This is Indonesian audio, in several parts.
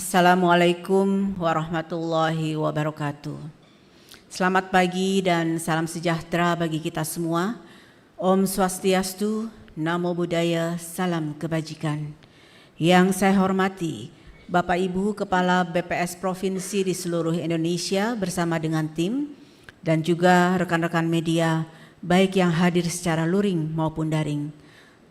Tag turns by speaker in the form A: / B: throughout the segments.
A: Assalamualaikum warahmatullahi wabarakatuh. Selamat pagi dan salam sejahtera bagi kita semua. Om Swastiastu, Namo Buddhaya, salam kebajikan. Yang saya hormati Bapak Ibu Kepala BPS Provinsi di seluruh Indonesia bersama dengan tim dan juga rekan-rekan media baik yang hadir secara luring maupun daring.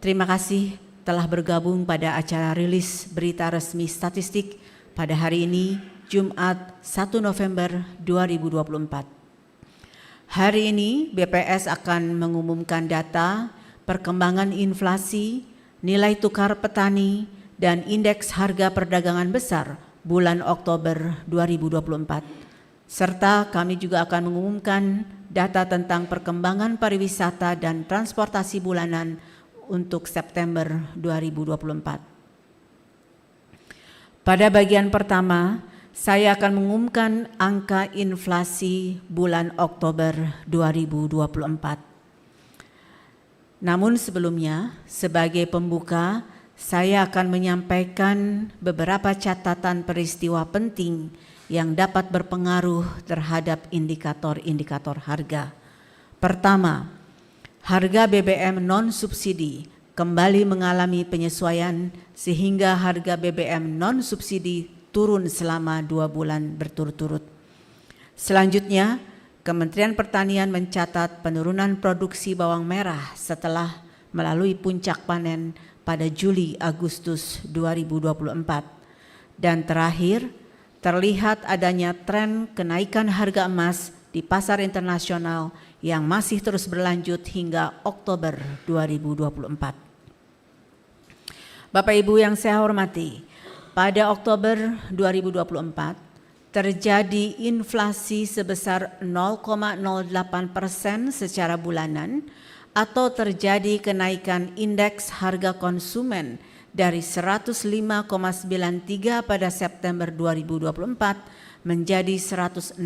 A: Terima kasih telah bergabung pada acara rilis berita resmi statistik pada hari ini, Jumat 1 November 2024. Hari ini BPS akan mengumumkan data perkembangan inflasi, nilai tukar petani, dan indeks harga perdagangan besar bulan Oktober 2024. Serta kami juga akan mengumumkan data tentang perkembangan pariwisata dan transportasi bulanan untuk September 2024. Pada bagian pertama, saya akan mengumumkan angka inflasi bulan Oktober 2024. Namun sebelumnya, sebagai pembuka, saya akan menyampaikan beberapa catatan peristiwa penting yang dapat berpengaruh terhadap indikator-indikator harga. Pertama, harga BBM non-subsidi kembali mengalami penyesuaian sehingga harga BBM non-subsidi turun selama 2 bulan berturut-turut. Selanjutnya, Kementerian Pertanian mencatat penurunan produksi bawang merah setelah melalui puncak panen pada Juli-Agustus 2024. Dan terakhir, terlihat adanya tren kenaikan harga emas di pasar internasional yang masih terus berlanjut hingga Oktober 2024. Bapak Ibu yang saya hormati, pada Oktober 2024 terjadi inflasi sebesar 0,08% secara bulanan atau terjadi kenaikan indeks harga konsumen dari 105,93 pada September 2024 menjadi 106,01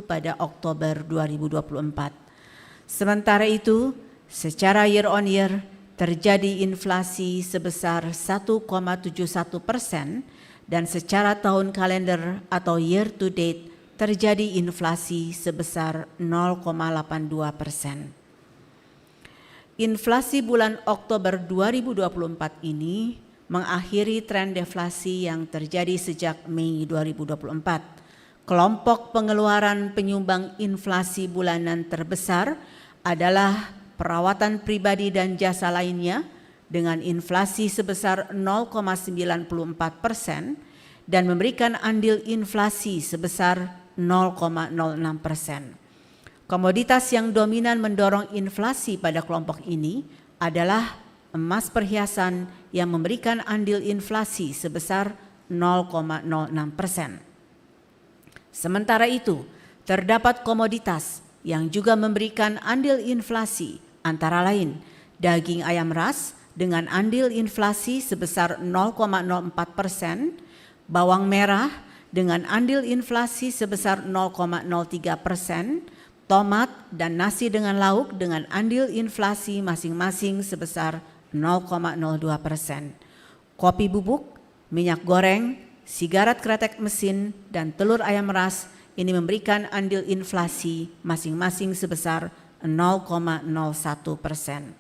A: pada Oktober 2024. Sementara itu, secara year on year terjadi inflasi sebesar 1,71% dan secara tahun kalender atau year to date terjadi inflasi sebesar 0,82%. Inflasi bulan Oktober 2024 ini mengakhiri tren deflasi yang terjadi sejak Mei 2024. Kelompok pengeluaran penyumbang inflasi bulanan terbesar adalah perawatan pribadi dan jasa lainnya dengan inflasi sebesar 0,94% dan memberikan andil inflasi sebesar 0,06%. Komoditas yang dominan mendorong inflasi pada kelompok ini adalah emas perhiasan yang memberikan andil inflasi sebesar 0,06%. Sementara itu, terdapat komoditas yang juga memberikan andil inflasi antara lain daging ayam ras dengan andil inflasi sebesar 0,04%, bawang merah dengan andil inflasi sebesar 0,03%, tomat dan nasi dengan lauk dengan andil inflasi masing-masing sebesar 0,02%. Kopi bubuk, minyak goreng, sigaret kretek mesin, dan telur ayam ras ini memberikan andil inflasi masing-masing sebesar 0,01%.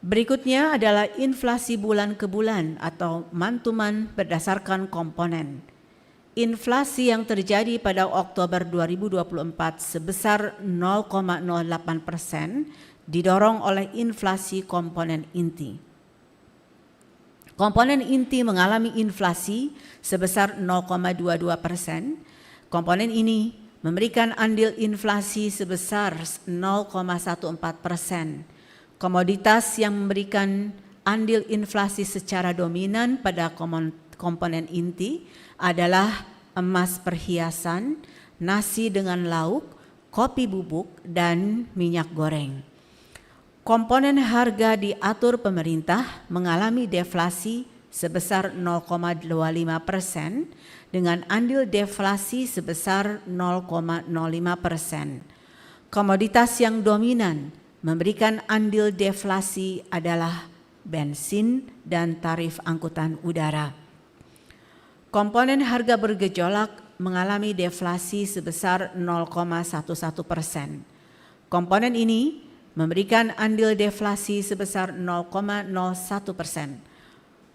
A: Berikutnya adalah inflasi bulan ke bulan atau month-to-month berdasarkan komponen. Inflasi yang terjadi pada Oktober 2024 sebesar 0,08% didorong oleh inflasi komponen inti. Komponen inti mengalami inflasi sebesar 0,22%. Komponen ini memberikan andil inflasi sebesar 0,14%. Komoditas yang memberikan andil inflasi secara dominan pada komponen inti adalah emas perhiasan, nasi dengan lauk, kopi bubuk, dan minyak goreng. Komponen harga diatur pemerintah mengalami deflasi sebesar 0,25% dengan andil deflasi sebesar 0,05%. Komoditas yang dominan memberikan andil deflasi adalah bensin dan tarif angkutan udara. Komponen harga bergejolak mengalami deflasi sebesar 0,11%. Komponen ini memberikan andil deflasi sebesar 0,01%.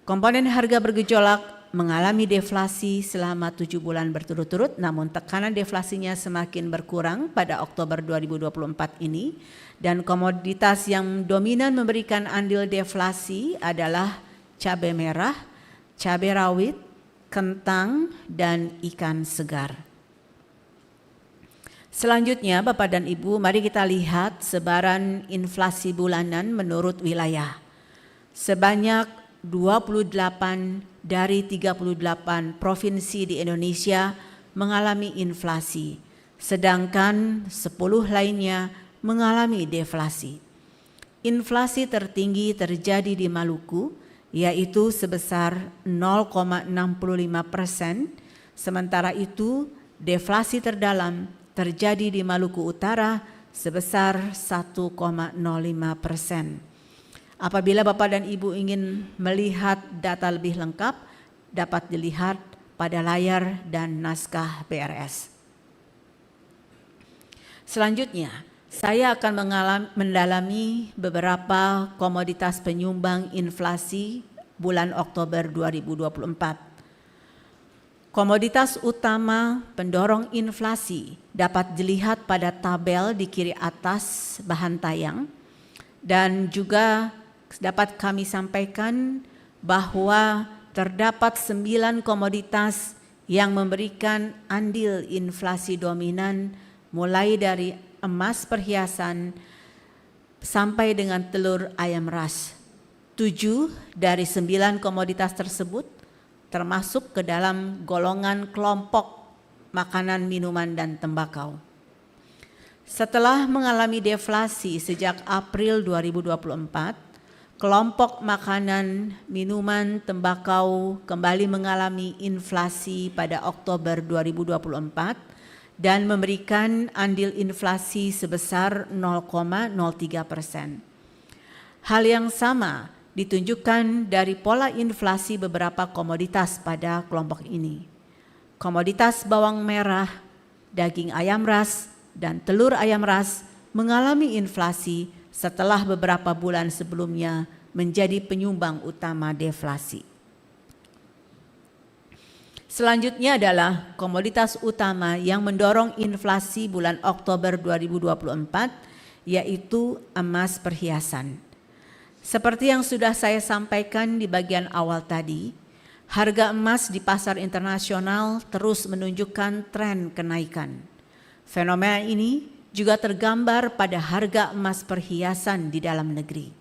A: Komponen harga bergejolak mengalami deflasi selama 7 bulan berturut-turut, namun tekanan deflasinya semakin berkurang pada Oktober 2024 ini, dan komoditas yang dominan memberikan andil deflasi adalah cabai merah, cabai rawit, kentang, dan ikan segar. Selanjutnya, Bapak dan Ibu, mari kita lihat sebaran inflasi bulanan menurut wilayah. Sebanyak 28 dari 38 provinsi di Indonesia mengalami inflasi, sedangkan 10 lainnya mengalami deflasi. Inflasi tertinggi terjadi di Maluku, yaitu sebesar 0,65%, sementara itu deflasi terdalam terjadi di Maluku Utara sebesar 1,05%. Apabila Bapak dan Ibu ingin melihat data lebih lengkap, dapat dilihat pada layar dan naskah BRS. Selanjutnya, saya akan mendalami beberapa komoditas penyumbang inflasi bulan Oktober 2024. Komoditas utama pendorong inflasi dapat dilihat pada tabel di kiri atas bahan tayang, dan juga dapat kami sampaikan bahwa terdapat 9 komoditas yang memberikan andil inflasi dominan, mulai dari emas perhiasan sampai dengan telur ayam ras. 7 dari 9 komoditas tersebut termasuk ke dalam golongan kelompok makanan, minuman, dan tembakau. Setelah mengalami deflasi sejak April 2024, kelompok makanan, minuman, tembakau kembali mengalami inflasi pada Oktober 2024 dan memberikan andil inflasi sebesar 0,03%. Hal yang sama ditunjukkan dari pola inflasi beberapa komoditas pada kelompok ini. Komoditas bawang merah, daging ayam ras, dan telur ayam ras mengalami inflasi setelah beberapa bulan sebelumnya menjadi penyumbang utama deflasi. Selanjutnya adalah komoditas utama yang mendorong inflasi bulan Oktober 2024, yaitu emas perhiasan. Seperti yang sudah saya sampaikan di bagian awal tadi, harga emas di pasar internasional terus menunjukkan tren kenaikan. Fenomena ini juga tergambar pada harga emas perhiasan di dalam negeri.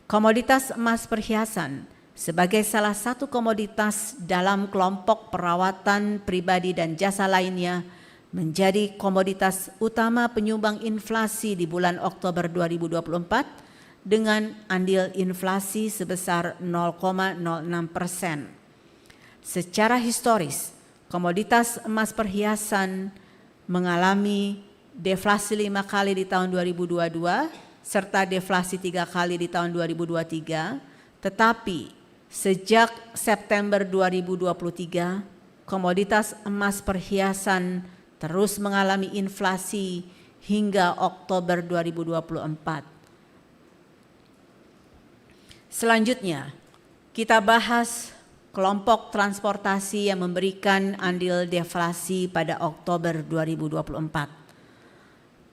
A: Komoditas emas perhiasan sebagai salah satu komoditas dalam kelompok perawatan pribadi dan jasa lainnya menjadi komoditas utama penyumbang inflasi di bulan Oktober 2024 dengan andil inflasi sebesar 0,06%. Secara historis, komoditas emas perhiasan mengalami deflasi 5 kali di tahun 2022 serta deflasi 3 kali di tahun 2023, tetapi sejak September 2023 komoditas emas perhiasan terus mengalami inflasi hingga Oktober 2024. Selanjutnya, kita bahas kelompok transportasi yang memberikan andil deflasi pada Oktober 2024.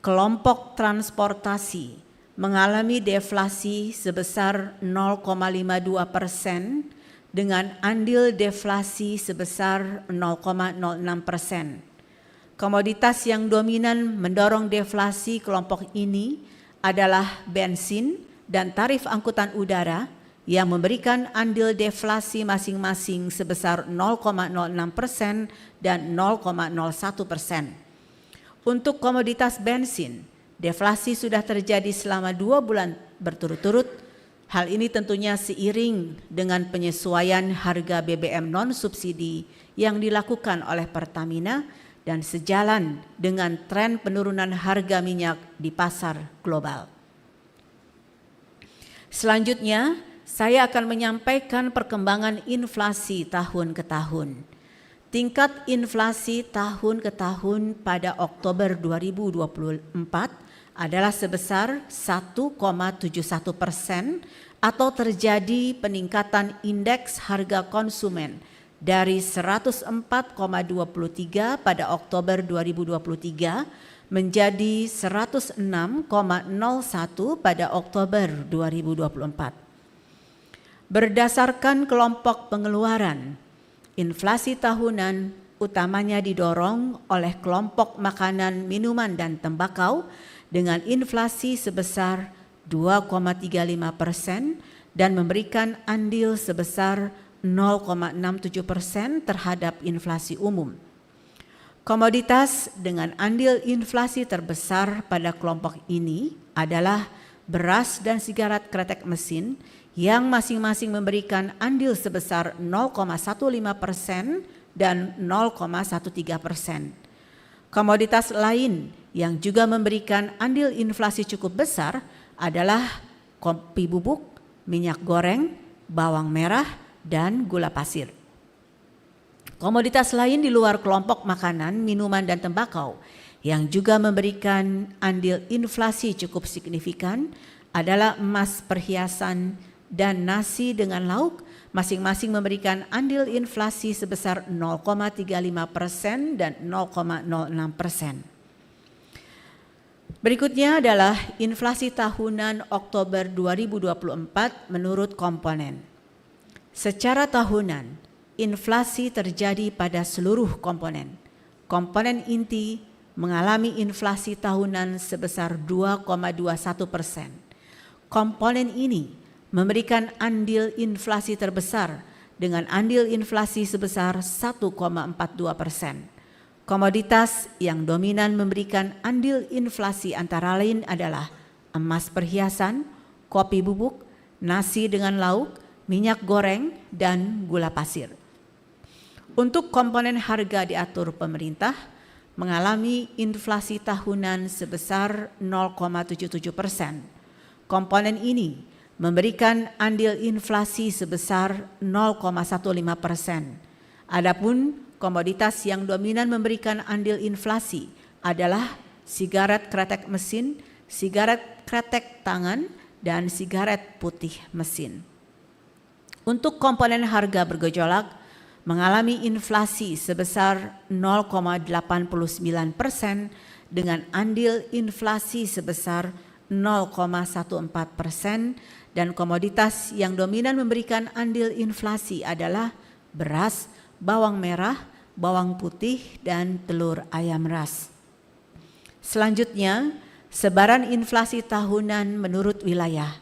A: Kelompok transportasi mengalami deflasi sebesar 0,52% dengan andil deflasi sebesar 0,06%. Komoditas yang dominan mendorong deflasi kelompok ini adalah bensin dan tarif angkutan udara yang memberikan andil deflasi masing-masing sebesar 0,06% dan 0,01%. Untuk komoditas bensin, deflasi sudah terjadi selama 2 bulan berturut-turut. Hal ini tentunya seiring dengan penyesuaian harga BBM non-subsidi yang dilakukan oleh Pertamina dan sejalan dengan tren penurunan harga minyak di pasar global. Selanjutnya, saya akan menyampaikan perkembangan inflasi tahun ke tahun. tingkat inflasi tahun ke tahun pada Oktober 2024 adalah sebesar 1,71% atau terjadi peningkatan indeks harga konsumen dari 104,23 pada Oktober 2023 menjadi 106,01 pada Oktober 2024. Berdasarkan kelompok pengeluaran, inflasi tahunan utamanya didorong oleh kelompok makanan, minuman, dan tembakau dengan inflasi sebesar 2,35% dan memberikan andil sebesar 0,67% terhadap inflasi umum. Komoditas dengan andil inflasi terbesar pada kelompok ini adalah beras dan sigaret kretek mesin yang masing-masing memberikan andil sebesar 0,15% dan 0,13%. Komoditas lain yang juga memberikan andil inflasi cukup besar adalah kopi bubuk, minyak goreng, bawang merah, dan gula pasir. Komoditas lain di luar kelompok makanan, minuman, dan tembakau yang juga memberikan andil inflasi cukup signifikan adalah emas, perhiasan, dan nasi dengan lauk, masing-masing memberikan andil inflasi sebesar 0,35% dan 0,06%. Berikutnya adalah inflasi tahunan Oktober 2024 menurut komponen. Secara tahunan, inflasi terjadi pada seluruh komponen. Komponen inti mengalami inflasi tahunan sebesar 2,21%. Komponen ini memberikan andil inflasi terbesar dengan andil inflasi sebesar 1,42%. Komoditas yang dominan memberikan andil inflasi antara lain adalah emas perhiasan, kopi bubuk, nasi dengan lauk, minyak goreng, dan gula pasir. Untuk komponen harga diatur pemerintah mengalami inflasi tahunan sebesar 0,77%. Komponen ini memberikan andil inflasi sebesar 0,15%. Adapun komoditas yang dominan memberikan andil inflasi adalah sigaret kretek mesin, sigaret kretek tangan, dan sigaret putih mesin. Untuk komponen harga bergejolak mengalami inflasi sebesar 0,89% dengan andil inflasi sebesar 0,14%, dan komoditas yang dominan memberikan andil inflasi adalah beras, bawang merah, bawang putih, dan telur ayam ras. Selanjutnya, sebaran inflasi tahunan menurut wilayah.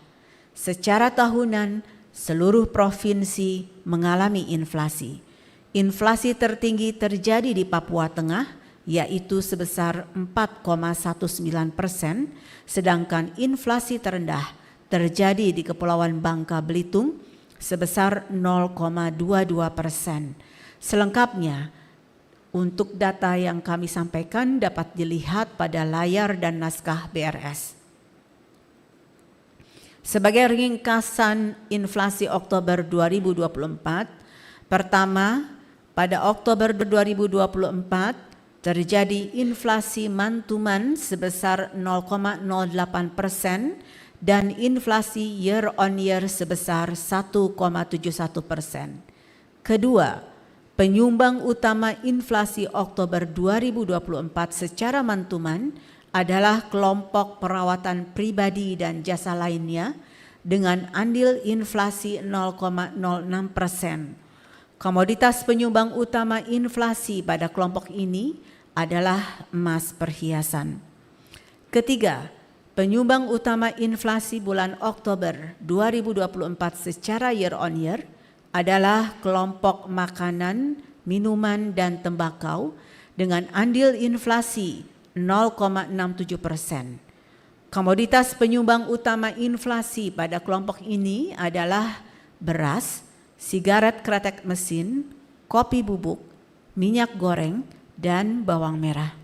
A: Secara tahunan, seluruh provinsi mengalami inflasi. Inflasi tertinggi terjadi di Papua Tengah, yaitu sebesar 4,19%, sedangkan inflasi terendah terjadi di Kepulauan Bangka Belitung sebesar 0,22%. Selengkapnya, untuk data yang kami sampaikan dapat dilihat pada layar dan naskah BRS. Sebagai ringkasan inflasi Oktober 2024, pertama, pada Oktober 2024 terjadi inflasi mantuman sebesar 0,08% dan inflasi year on year sebesar 1,71%. Kedua, penyumbang utama inflasi Oktober 2024 secara mantuman adalah kelompok perawatan pribadi dan jasa lainnya dengan andil inflasi 0,06%. Komoditas penyumbang utama inflasi pada kelompok ini adalah emas perhiasan. Ketiga, penyumbang utama inflasi bulan Oktober 2024 secara year on year adalah kelompok makanan, minuman, dan tembakau dengan andil inflasi 0,67%. Komoditas penyumbang utama inflasi pada kelompok ini adalah beras, sigaret kretek mesin, kopi bubuk, minyak goreng, dan bawang merah.